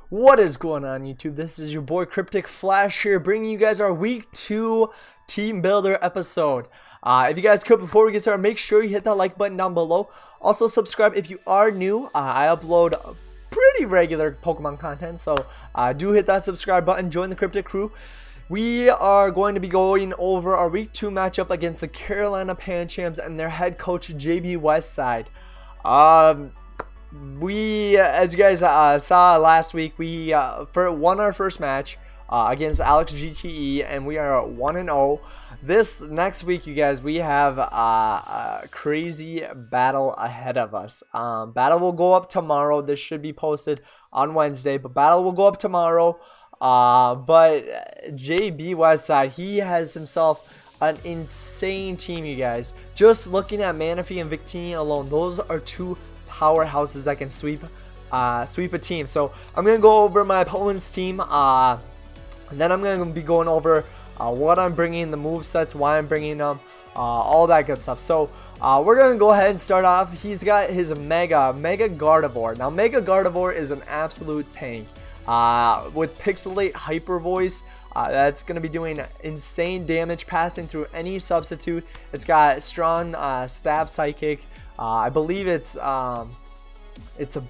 What is going on, YouTube? This is your boy Kryptic Flash here, bringing you guys our week 2 team builder episode. If you guys could, before we get started, make sure you hit that like button down below. Also subscribe if you are new. I upload pretty regular Pokemon content, so do hit that subscribe button. Join the Kryptic crew. We are going to be going over our week 2 matchup against the Carolina Panchams and their head coach JB Westside. As you guys saw last week, we won our first match against Alex GTE, and we are 1-0. This next week, you guys, we have a crazy battle ahead of us. Battle will go up tomorrow. This should be posted on Wednesday, but battle will go up tomorrow. But JB Westside, he has himself an insane team, you guys. Just looking at Manaphy and Victini alone, those are two powerhouses that can sweep a team. So I'm gonna go over my opponent's team, and then I'm gonna be going over what I'm bringing, the move sets, why I'm bringing them, all that good stuff. So we're gonna go ahead and start off. He's got his Mega Gardevoir. Now Mega Gardevoir is an absolute tank with Pixelate Hyper Voice. That's going to be doing insane damage passing through any substitute. It's got strong stab psychic. I believe its a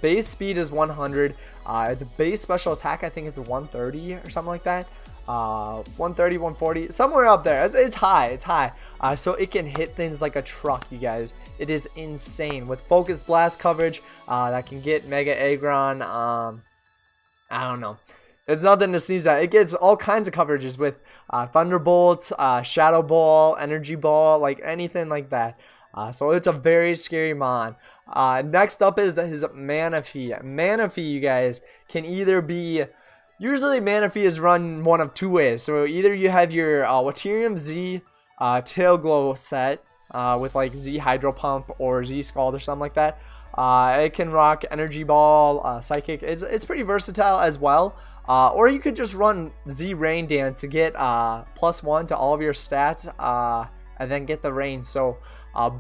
base speed is 100. Its base special attack, I think, is 130 or something like that. 130, 140, somewhere up there. It's high. So it can hit things like a truck, you guys. It is insane with focus blast coverage that can get Mega Aggron. I don't know. There's nothing to sneeze at. It gets all kinds of coverages with Thunderbolt, Shadow Ball, Energy Ball, like anything like that. So it's a very scary mon. Next up is his Manaphy. Manaphy, you guys, can either be... Usually Manaphy is run one of two ways. So either you have your Waterium Z Tail Glow set with like Z Hydro Pump or Z Scald or something like that. It can rock Energy Ball, Psychic. It's pretty versatile as well. Or you could just run Z Rain Dance to get +1 to all of your stats, and then get the rain. So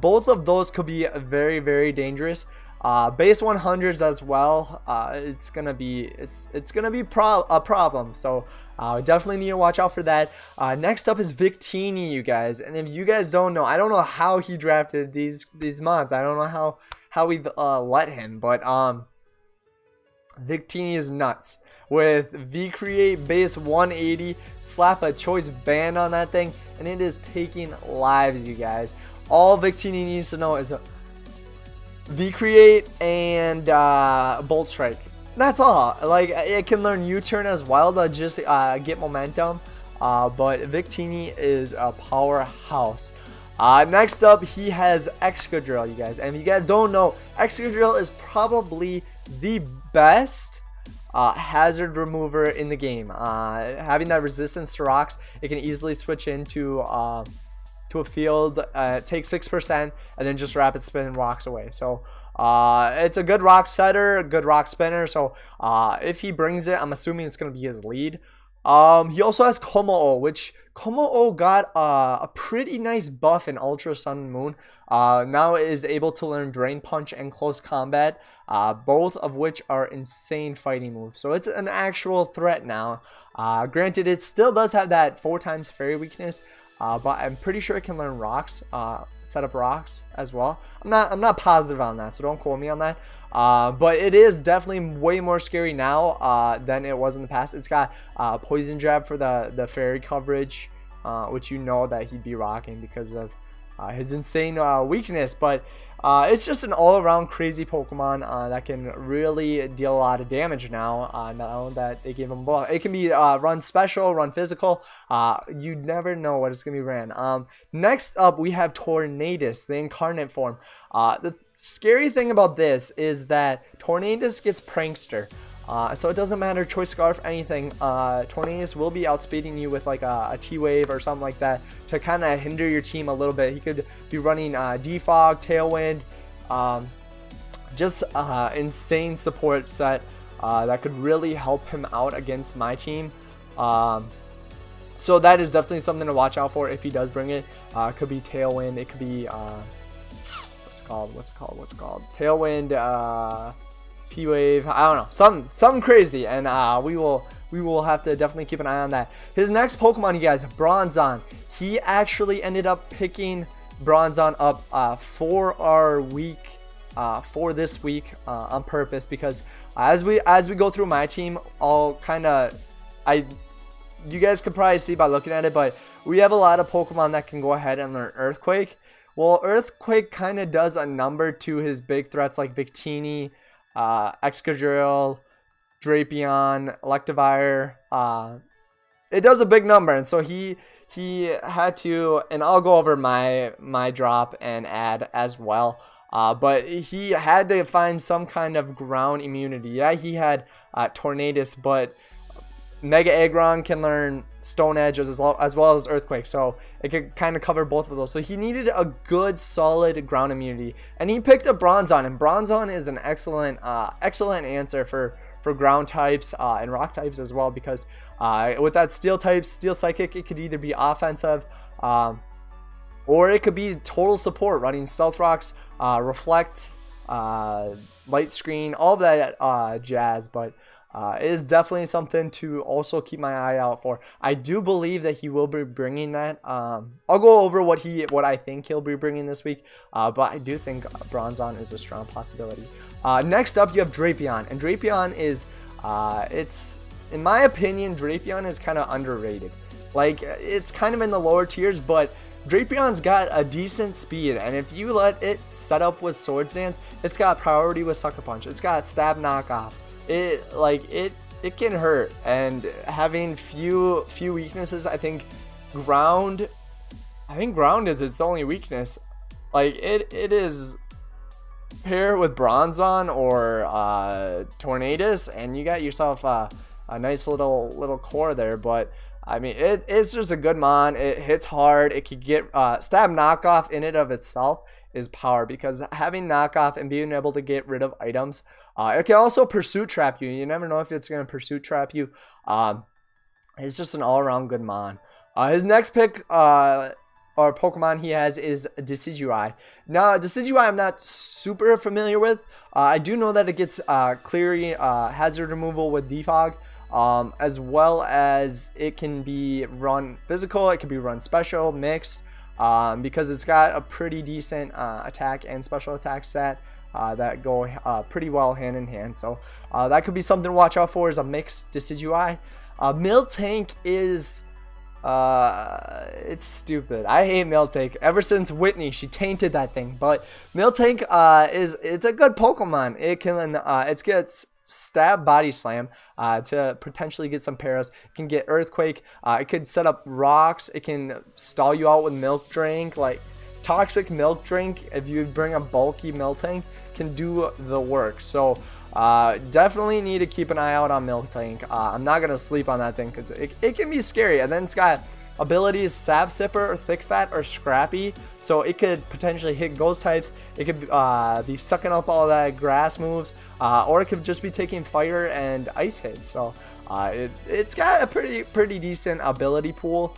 both of those could be very, very dangerous. Base 100s as well. It's gonna be a problem. So definitely need to watch out for that. Next up is Victini, you guys. And if you guys don't know, I don't know how he drafted these mods. I don't know how we let him, but Victini is nuts. With V-Create base 180, slap a choice band on that thing, and it is taking lives, you guys. All Victini needs to know is V-Create and Bolt Strike. That's all. Like, it can learn U-Turn as well to just get momentum. But Victini is a powerhouse. Next up, he has Excadrill, you guys. And if you guys don't know, Excadrill is probably the best hazard remover in the game. Having that resistance to rocks, it can easily switch into to a field, take 6%, and then just rapid spin rocks away. So it's a good rock setter, a good rock spinner. So if he brings it, I'm assuming it's going to be his lead. He also has Komo-o, which Komo-o got a pretty nice buff in Ultra Sun and Moon. Now it is able to learn Drain Punch and Close Combat, both of which are insane fighting moves. So it's an actual threat now. Granted, it still does have that 4x Fairy weakness, but I'm pretty sure it can learn rocks, set up rocks as well. I'm not positive on that, so don't quote me on that. But it is definitely way more scary now than it was in the past. It's got Poison Jab for the fairy coverage, which you know that he'd be rocking because of his insane weakness. But it's just an all-around crazy Pokemon that can really deal a lot of damage now. Now that they gave him buff, it can be run special, run physical. You never know what it's gonna be ran. Next up, we have Tornadus, the incarnate form. The scary thing about this is that Tornadus gets Prankster. So it doesn't matter, Choice Scarf, anything. Tornadus will be outspeeding you with like a T-Wave or something like that to kind of hinder your team a little bit. He could be running Defog, Tailwind, just insane support set that could really help him out against my team. So that is definitely something to watch out for if he does bring it. It could be Tailwind, it could be what's it called? Tailwind, T-Wave, I don't know, something crazy, and we will have to definitely keep an eye on that. His next Pokemon, you guys, Bronzong. He actually ended up picking Bronzong up for our week, for this week, on purpose, because as we go through my team, I'll kind of, you guys could probably see by looking at it, but we have a lot of Pokemon that can go ahead and learn Earthquake. Well, Earthquake kind of does a number to his big threats like Victini, Excadrill, Drapion, Electivire. It does a big number, and so he had to, and I'll go over my drop and add as well. But he had to find some kind of ground immunity. Yeah, he had Tornadus, but Mega Aggron can learn Stone Edge as well as Earthquake, so it could kind of cover both of those. So he needed a good, solid ground immunity, and he picked up Bronzong, and Bronzong is an excellent answer for ground types and rock types as well, because with that steel type, Steel Psychic, it could either be offensive or it could be total support, running Stealth Rocks, Reflect, Light Screen, all of that jazz. But it is definitely something to also keep my eye out for. I do believe that he will be bringing that. I'll go over what I think he'll be bringing this week, but I do think Bronzong is a strong possibility. Next up, you have Drapion, and Drapion is, it's, in my opinion, Drapion is kind of underrated. Like, it's kind of in the lower tiers, but Drapion's got a decent speed, and if you let it set up with Swords Dance, it's got priority with Sucker Punch. It's got Stab Knockoff. It can hurt, and having few weaknesses, I think ground is its only weakness. Like, it is pair with Bronzong or Tornadus, and you got yourself a nice little core there. But I mean, it's just a good mon. It hits hard. It could get Stab Knockoff in and of itself is power, because having knockoff and being able to get rid of items, it can also pursuit trap you. You never know if it's going to pursuit trap you. It's just an all-around good mon. His next pick or Pokemon he has is Decidueye. Now, Decidueye I'm not super familiar with. I do know that it gets clearing hazard removal with Defog, as well as it can be run physical, it can be run special, mixed, because it's got a pretty decent attack and special attack stat that go pretty well hand in hand. So that could be something to watch out for, is a mixed Decidueye. Miltank is it's stupid. I hate Miltank. Ever since Whitney, she tainted that thing. But Miltank it's a good Pokemon. It can it gets Stab, Body Slam to potentially get some paras. It can get Earthquake. It could set up rocks. It can stall you out with Milk Drink, like Toxic Milk Drink. If you bring a bulky Miltank, can do the work. So definitely need to keep an eye out on Miltank. I'm not gonna sleep on that thing, because it can be scary. And then it's got abilities Sap Sipper, or Thick Fat, or Scrappy, so it could potentially hit ghost types. It could be sucking up all that grass moves, or it could just be taking fire and ice hits. So it's got a pretty decent ability pool.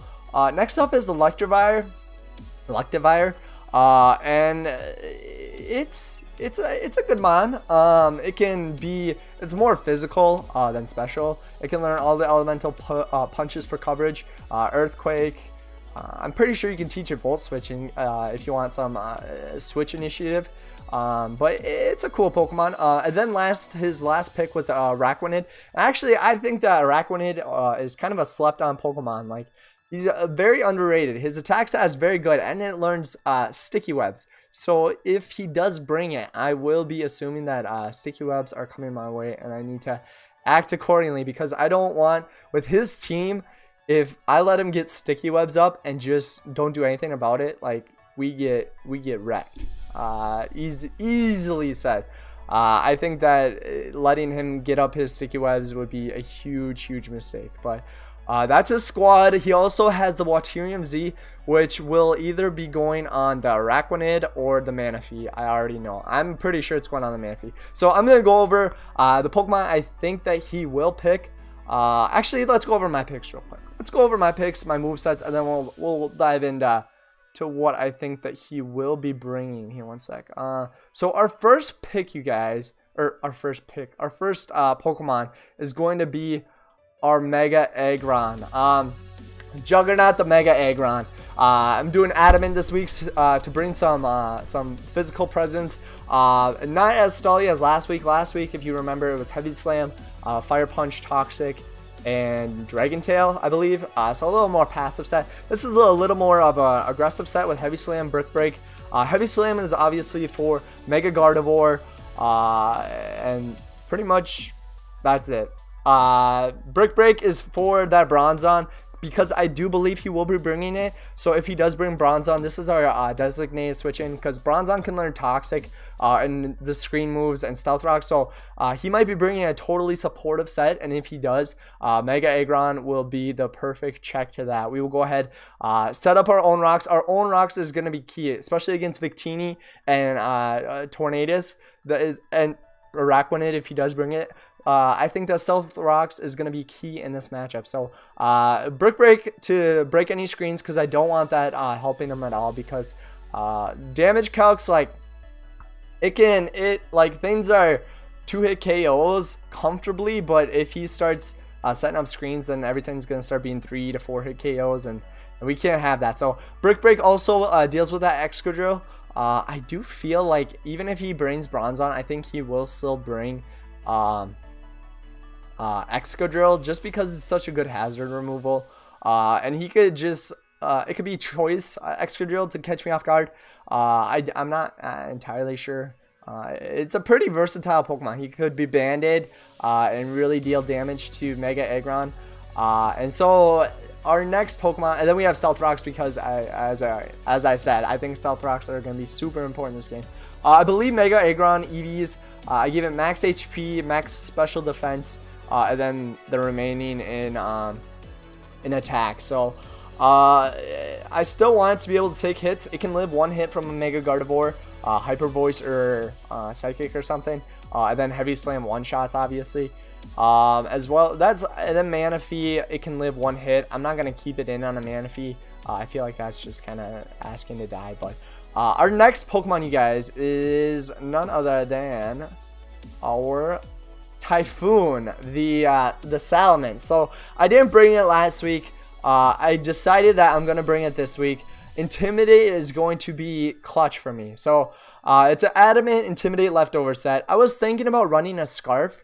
Next up is Electivire, and it's a good mon. It's more physical than special. It can learn all the elemental punches for coverage. Earthquake. I'm pretty sure you can teach it Volt Switching if you want some switch initiative. But it's a cool Pokemon. And then his last pick was Araquanid. Actually, I think that Araquanid is kind of a slept-on Pokemon. Like, he's very underrated. His attack stat is very good, and it learns Sticky Webs. So if he does bring it, I will be assuming that Sticky Webs are coming my way, and I need to act accordingly, because I don't want, with his team, if I let him get Sticky Webs up and just don't do anything about it, like, we get wrecked. Easily said. I think that letting him get up his Sticky Webs would be a huge mistake. But that's his squad. He also has the Waterium Z, which will either be going on the Araquanid or the Manaphy. I already know. I'm pretty sure it's going on the Manaphy. So I'm going to go over the Pokemon I think that he will pick. Actually, let's go over my picks real quick. Let's go over my picks, my movesets, and then we'll dive into to what I think that he will be bringing here. One sec. So our first pick, you guys, or our first pick, our first Pokemon is going to be our Mega Aggron. Juggernaut the Mega Aggron. I'm doing Adamant this week to bring some physical presence. Not as stally as last week. Last week, if you remember, it was Heavy Slam, Fire Punch, Toxic, and Dragon Tail, I believe. So a little more passive set. This is a little more of an aggressive set with Heavy Slam, Brick Break. Heavy Slam is obviously for Mega Gardevoir, and pretty much that's it. Brick Break is for that Bronzong, because I do believe he will be bringing it. So if he does bring Bronzong, this is our designated switch in, because Bronzong can learn Toxic and the screen moves and Stealth Rock. So he might be bringing a totally supportive set, and if he does, Mega Aggron will be the perfect check to that. We will go ahead, set up our own rocks. Our own rocks is going to be key, especially against Victini and Tornadus, and Araquanid if he does bring it. I think that Stealth Rocks is going to be key in this matchup. So Brick Break to break any screens, because I don't want that helping him at all, because damage calcs, like things are 2-hit KOs comfortably, but if he starts setting up screens, then everything's going to start being 3 to 4-hit KOs, and we can't have that. So Brick Break also deals with that Excadrill. I do feel like even if he brings Bronzong, I think he will still bring Excadrill, just because it's such a good hazard removal, and he could just it could be choice Excadrill to catch me off guard. I'm not entirely sure. It's a pretty versatile Pokemon. He could be banded and really deal damage to Mega Aggron, and so our next Pokemon, and then we have Stealth Rocks, because as I said, I think Stealth Rocks are going to be super important in this game. I believe Mega Aggron EVs, I give it max HP, max special defense, and then the remaining in attack. So I still want it to be able to take hits. It can live one hit from a Mega Gardevoir, Hyper Voice or Psychic or something, and then Heavy Slam one shots obviously. As well, and then Manaphy, it can live one hit. I'm not gonna keep it in on a Manaphy. I feel like that's just kind of asking to die. But our next Pokemon, you guys, is none other than our Typhoon, the Salamence. So I didn't bring it last week. I decided that I'm gonna bring it this week. Intimidate is going to be clutch for me. So it's an Adamant Intimidate leftover set. I was thinking about running a Scarf,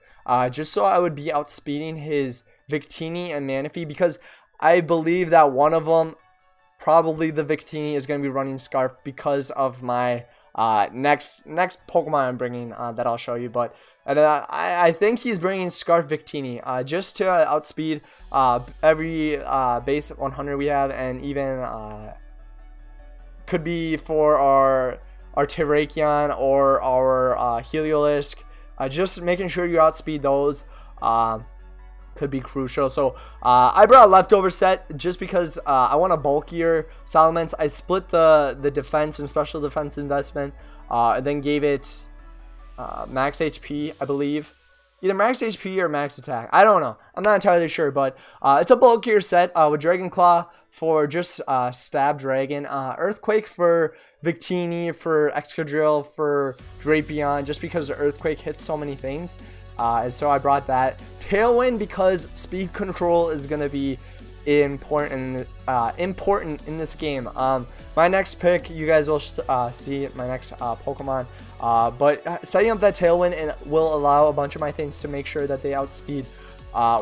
just so I would be outspeeding his Victini and Manaphy, because I believe that one of them, probably the Victini, is going to be running Scarf because of my next Pokemon I'm bringing that I'll show you. But I think he's bringing Scarf Victini just to outspeed every base 100 we have, and even could be for our Terrakion or our Heliolisk. Just making sure you outspeed those could be crucial. So I brought a leftover set just because I want a bulkier Salamence. I split the defense and special defense investment, and then gave it max HP, I believe. Either max HP or max attack. I don't know. I'm not entirely sure, but it's a bulkier set with Dragon Claw for just Stab Dragon, Earthquake for Victini, for Excadrill, for Drapion, just because the Earthquake hits so many things. And so I brought that. Tailwind, because speed control is going to be important in this game. My next pick, you guys will see my next Pokemon. But setting up that Tailwind and will allow a bunch of my things to make sure that they outspeed,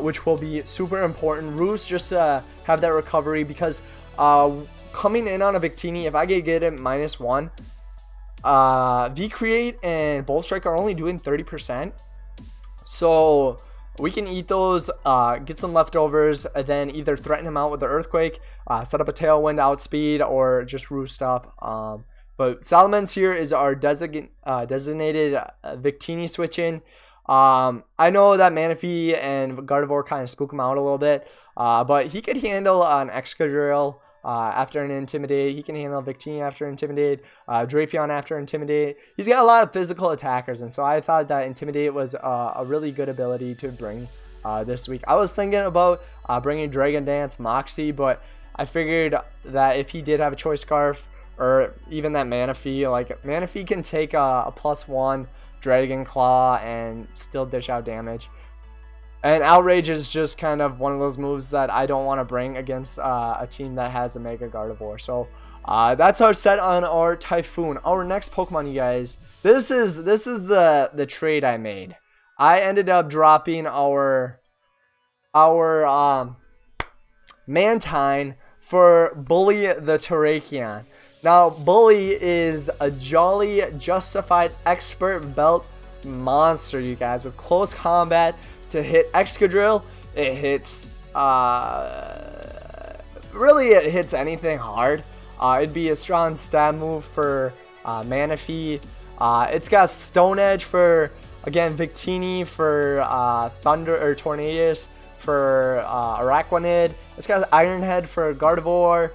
which will be super important. Roost, just to have that recovery, because coming in on a Victini, if I get it -1, V-Create and Bolt Strike are only doing 30%. So we can eat those, get some leftovers, and then either threaten him out with the Earthquake, set up a Tailwind outspeed, or just Roost up. But Salamence here is our designated Victini switch in. I know that Manaphy and Gardevoir kind of spook him out a little bit, but he could handle an Excadrill after an Intimidate. He can handle Victini after Intimidate, Drapion after Intimidate. He's got a lot of physical attackers, and so I thought that Intimidate was a really good ability to bring this week. I was thinking about bringing Dragon Dance, Moxie, but I figured that if he did have a Choice Scarf, or even that Manaphy, like Manaphy can take a +1 Dragon Claw and still dish out damage. And Outrage is just kind of one of those moves that I don't want to bring against a team that has a Mega Gardevoir. So that's our set on our Typhoon. Our next Pokemon, you guys. This is the trade I made. I ended up dropping our Mantine for Bully the Terrakion. Now, Bully is a jolly, justified expert belt monster, you guys, with close combat. To hit Excadrill, it hits, really it hits anything hard. It'd be a strong stab move for Manaphy. It's got Stone Edge for, again, Victini for Thunder or Tornadus for Araquanid. It's got Iron Head for Gardevoir.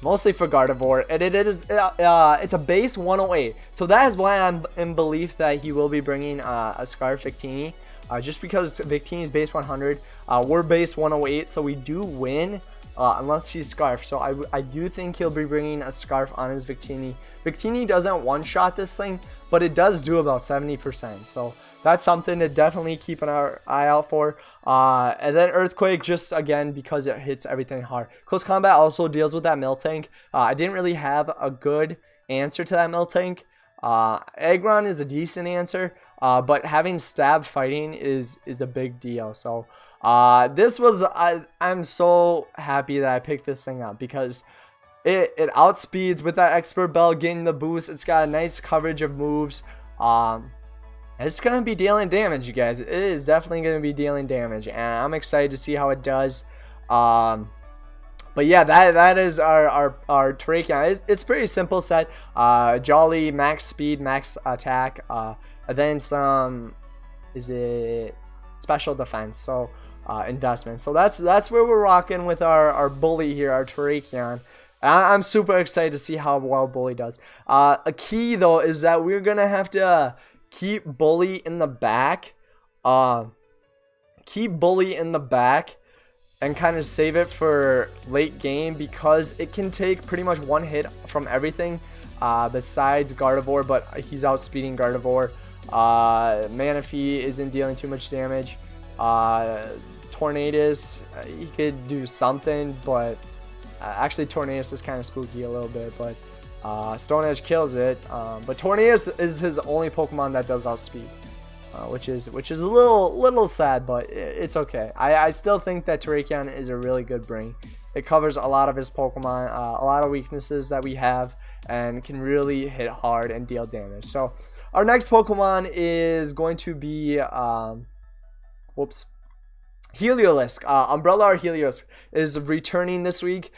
Mostly for Gardevoir, and it's a base 108, so that is why I'm in belief that he will be bringing a Scarf Victini, just because Victini's base 100, we're base 108, so we do win unless he's Scarf. So I do think he'll be bringing a Scarf on his Victini. Victini doesn't one-shot this thing, but it does do about 70%, so that's something to definitely keep an eye out for. And then Earthquake, just again because it hits everything hard. Close Combat also deals with that Miltank. I didn't really have a good answer to that Miltank. Aggron is a decent answer, but having Stab Fighting is a big deal. So this was, I'm so happy that I picked this thing up because it outspeeds with that Expert Bell getting the boost. It's got a nice coverage of moves. It's going to be dealing damage, you guys. It is definitely going to be dealing damage, and I'm excited to see how it does. But yeah, that is our Terrakion. It's pretty simple set. Jolly, max speed, max attack, and then some, is it special defense? So investment. So that's where we're rocking with our Bully here, our Terrakion. I'm super excited to see how well Bully does. A key though is that we're gonna have to keep Bully in the back. Keep Bully in the back and kind of save it for late game, because it can take pretty much one hit from everything besides Gardevoir, but he's outspeeding Gardevoir. Manaphy isn't dealing too much damage. Tornadus, he could do something, but actually Tornadus is kind of spooky a little bit, but Stone Edge kills it. But Tornadus is his only Pokemon that does outspeed, which is a little sad, but it's okay. I still think that Terrakion is a really good bring. It covers a lot of his Pokemon, a lot of weaknesses that we have, and can really hit hard and deal damage. So our next Pokemon is going to be Heliolisk. Umbrella Heliolisk is returning this week.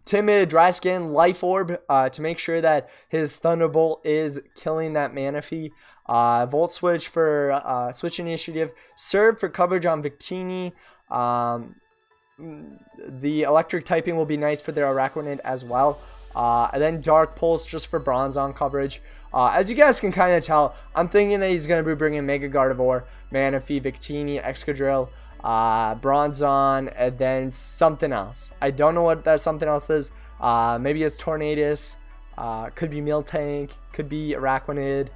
Timid, Dry Skin, Life Orb to make sure that his Thunderbolt is killing that Manaphy. Volt Switch for Switch Initiative. Surf for coverage on Victini. The electric typing will be nice for their Araquanid as well. And then Dark Pulse just for Bronzong coverage. As you guys can kind of tell, I'm thinking that he's going to be bringing Mega Gardevoir, Manaphy, Victini, Excadrill, Bronzong, and then something else. I don't know what that something else is. Maybe it's Tornadus, could be Miltank, could be Araquanid,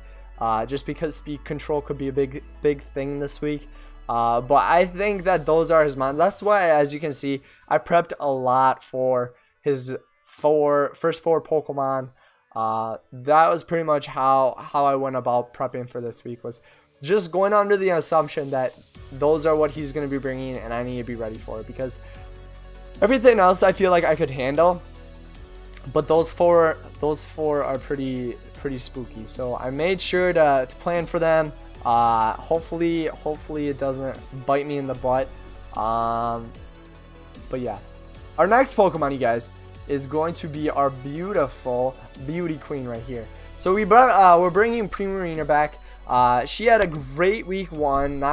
just because speed control could be a big thing this week. But I think that those are his mons. That's why, as you can see, I prepped a lot for his first four Pokemon. That was pretty much how I went about prepping for this week, was just going under the assumption that those are what he's going to be bringing, and I need to be ready for it, because everything else I feel like I could handle, but those four are pretty spooky. So I made sure to plan for them. Hopefully it doesn't bite me in the butt. But yeah, our next Pokemon, you guys, is going to be our beautiful Beauty Queen right here. So we're bringing Primarina back. She had a great week 1,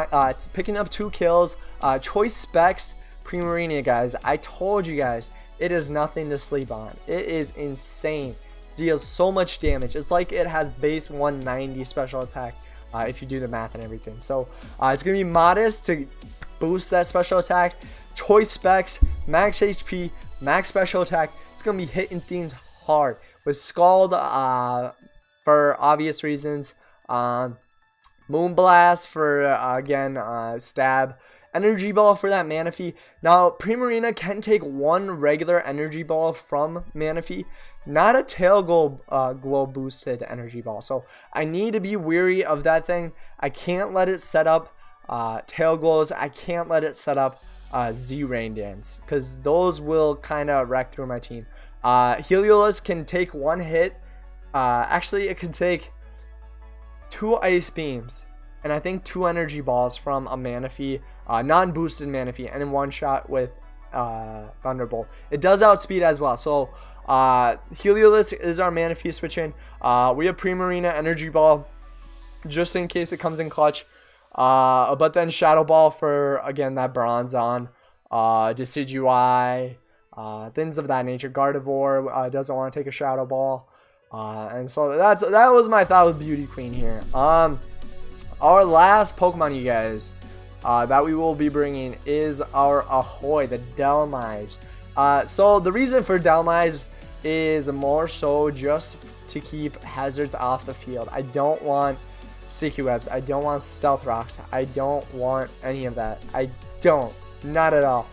picking up 2 kills. Choice Specs Primarina, guys. I told you guys, it is nothing to sleep on. It is insane. Deals so much damage. It's like it has base 190 special attack, if you do the math and everything. So it's gonna be modest to boost that special attack. Choice Specs, max HP, max special attack. It's gonna be hitting things hard with Scald, for obvious reasons. Moonblast for, again, stab. Energy Ball for that Manaphy. Now, Primarina can take one regular Energy Ball from Manaphy, not a Tail Glow boosted Energy Ball. So, I need to be weary of that thing. I can't let it set up Tail Glows. I can't let it set up Z-Rain Dance, because those will kind of wreck through my team. Heliolisk can take one hit. Actually, it could take 2 Ice Beams and I think 2 Energy Balls from a Manaphy, non-boosted Manaphy, and in one shot with Thunderbolt. It does outspeed as well. So Heliolisk is our Manaphy switch in. We have Primarina Energy Ball just in case it comes in clutch. But then Shadow Ball for, again, that Bronzong, Decidueye, things of that nature. Gardevoir doesn't want to take a Shadow Ball. And so that was my thought with Beauty Queen here. Our last Pokemon, you guys, that we will be bringing is our Ahoy, the Delmise. So the reason for Delmise is more so just to keep hazards off the field. I don't want Sticky Webs. I don't want Stealth Rocks. I don't want any of that. I don't. Not at all.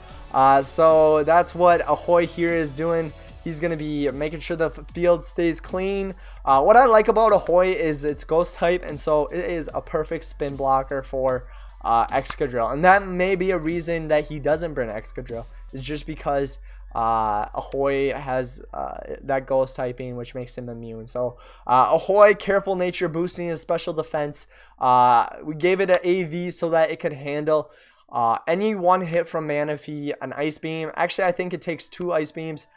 So that's what Ahoy here is doing. He's going to be making sure the field stays clean. What I like about Ahoy is it's Ghost type, and so it is a perfect spin blocker for Excadrill. And that may be a reason that he doesn't bring Excadrill. It's just because Ahoy has that Ghost typing, which makes him immune. So Ahoy, Careful Nature, boosting his special defense. We gave it an AV so that it could handle any one hit from Manaphy, an Ice Beam. Actually, I think it takes 2 Ice Beams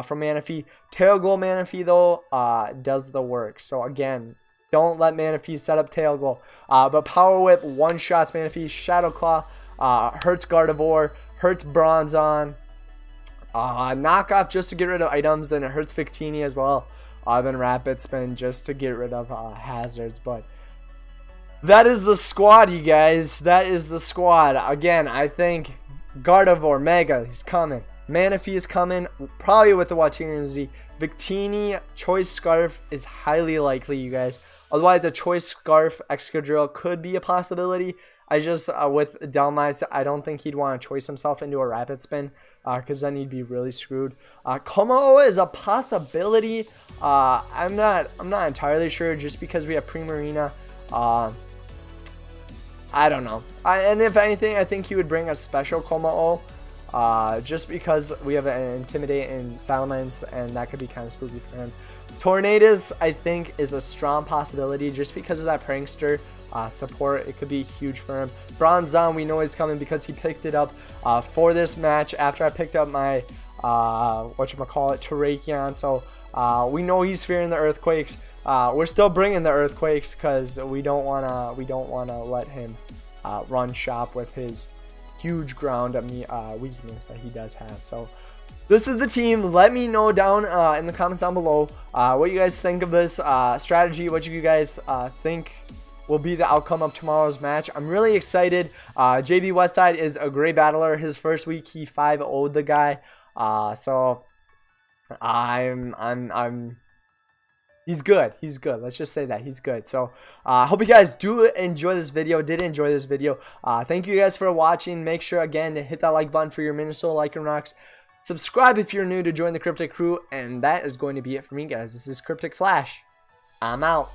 from Manaphy. Tail Glow Manaphy, though, does the work. So again, don't let Manaphy set up Tail Glow. But Power Whip one-shots Manaphy. Shadow Claw hurts Gardevoir, hurts Bronzong. Knockoff just to get rid of items, and it hurts Victini as well. Then Rapid Spin just to get rid of hazards. But that is the squad, you guys. That is the squad. Again, I think Gardevoir, Mega, he's coming. Manaphy is coming, probably with the Waterian Z. Victini, Choice Scarf is highly likely, you guys. Otherwise, a Choice Scarf Excadrill could be a possibility. I just, with Delmise, I don't think he'd want to choice himself into a Rapid Spin, because then he'd be really screwed. Como is a possibility. I'm not entirely sure, just because we have Primarina. I don't know. And if anything, I think he would bring a special Como. Just because we have an Intimidate and Salamence, and that could be kind of spooky for him. Tornadus, I think, is a strong possibility just because of that Prankster support. It could be huge for him. Bronzong, we know he's coming because he picked it up for this match after I picked up my Terrakion. So we know he's fearing the Earthquakes. We're still bringing the Earthquakes because we don't wanna let him run shop with his huge ground weakness that he does have. So this is the team. Let me know down in the comments down below what you guys think of this strategy. What you guys think will be the outcome of tomorrow's match. I'm really excited. JB Westside is a great battler. His first week he 5-0'd the guy. So he's good. He's good. Let's just say that he's good. So I hope you guys do enjoy this video. Thank you guys for watching. Make sure again to hit that like button for your Minnesota Lycanrocs. Subscribe if you're new to join the Kryptic crew. And that is going to be it for me, guys. This is Kryptic Flash. I'm out.